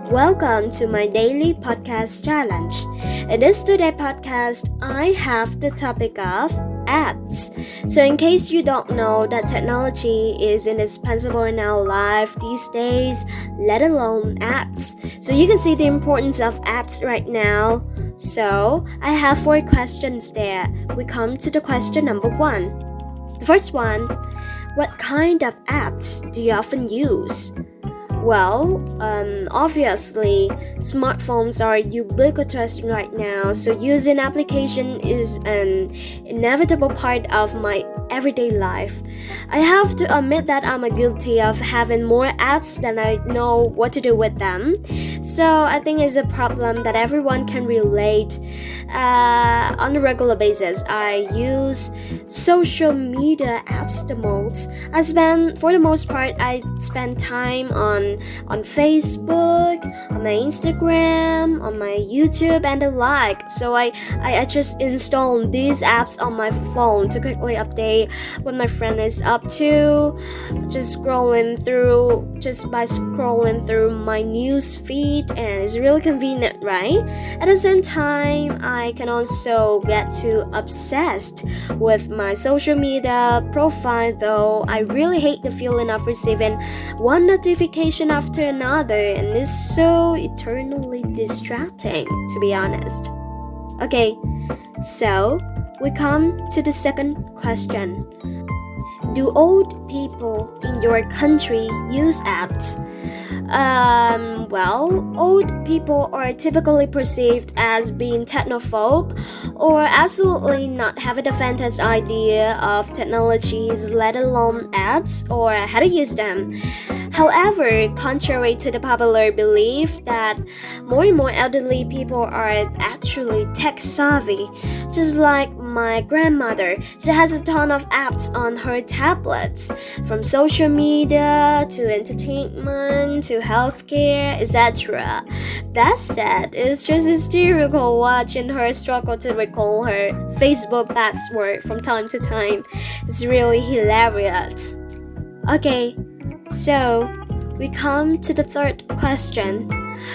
Welcome to my daily podcast challenge. In this today podcast, I have the topic of apps. So in case you don't know that technology is indispensable in our life these days, let alone apps. So you can see the importance of apps right now. So I have 4 questions there. We come to the question number 1. The first one, what kind of apps do you often use? Well, obviously, smartphones are ubiquitous right now, so using application is an inevitable part of my everyday life. I have to admit that I'm guilty of having more apps than I know what to do with them. So I think it's a problem that everyone can relate. On a regular basis, I use social media apps the most. For the most part, I spend time on Facebook, on my Instagram, on my YouTube, and the like. So I just install these apps on my phone to quickly update what my friend is up to. Just by scrolling through my news feed, and it's really convenient, right? At the same time, I can also get too obsessed with my social media profile, though I really hate the feeling of receiving one notification after another, and it's so eternally distracting, to be honest. Okay, so we come to the second question. Do old people in your country use apps? Well, old people are typically perceived as being technophobe or absolutely not having the faintest idea of technologies, let alone apps or how to use them. However, contrary to the popular belief that more and more elderly people are actually tech savvy, just like my grandmother, she has a ton of apps on her tablets, from social media to entertainment to healthcare, etc. That said, it's just hysterical watching her struggle to recall her Facebook password from time to time. It's really hilarious. Okay, so we come to the third question.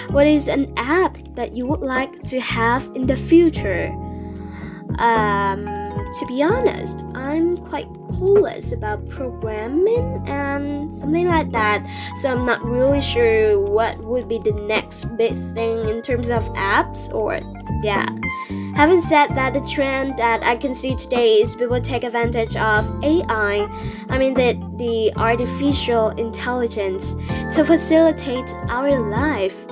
What is an app that you would like to have in the future? To be honest, I'm quite clueless about programming and something like that, so I'm not really sure what would be the next big thing in terms of apps or Having said that, the trend that I can see today is people take advantage of AI, the artificial intelligence, to facilitate our life.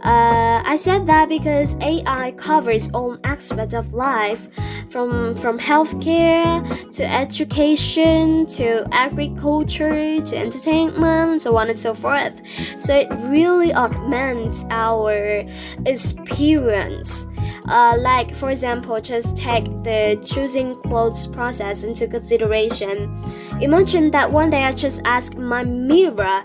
I said that because AI covers all aspects of life, from healthcare to education to agriculture to entertainment, so on and so forth. So it really augments our experience. Like, for example, just take the choosing clothes process into consideration. Imagine that one day I just ask my mirror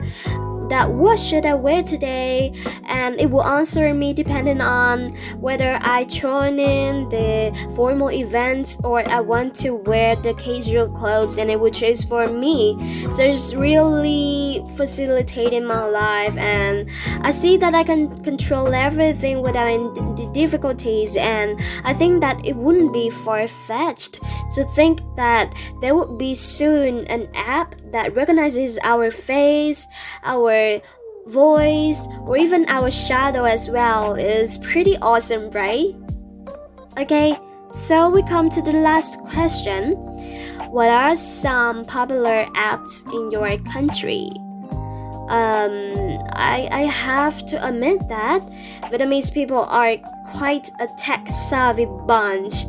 that what should I wear today, and it will answer me depending on whether I join in the formal events or I want to wear the casual clothes, and it will choose for me. So it's really facilitating my life, and I see that I can control everything without any difficulties, and I think that it wouldn't be far-fetched to think that there would be soon an app that recognizes our face, our voice, or even our shadow as well. Is pretty awesome, right? Okay, so we come to the last question. What are some popular apps in your country? I have to admit that Vietnamese people are quite a tech-savvy bunch.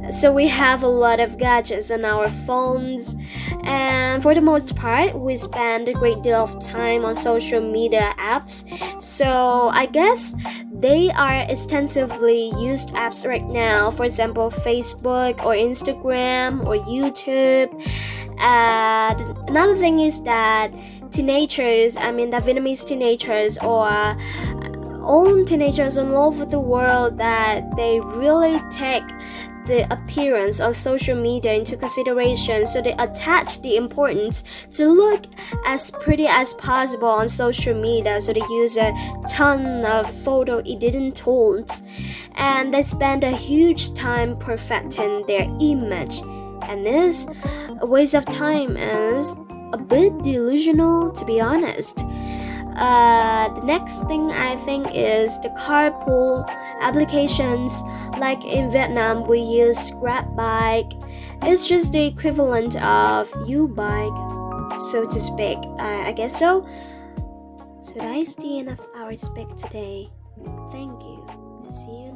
So we have a lot of gadgets on our phones, and for the most part, we spend a great deal of time on social media apps. So I guess they are extensively used apps right now. For example, Facebook or Instagram or YouTube. And another thing is that the Vietnamese teenagers or all teenagers all over the world, that they really take the appearance of social media into consideration, so they attach the importance to look as pretty as possible on social media. So they use a ton of photo editing tools, and they spend a huge time perfecting their image. And this waste of time is a bit delusional, to be honest. The next thing I think is the carpool applications. Like in Vietnam, we use Grab bike. It's just the equivalent of U-bike, so to speak. I guess so. So that is the end of our speak today. Thank you, and see you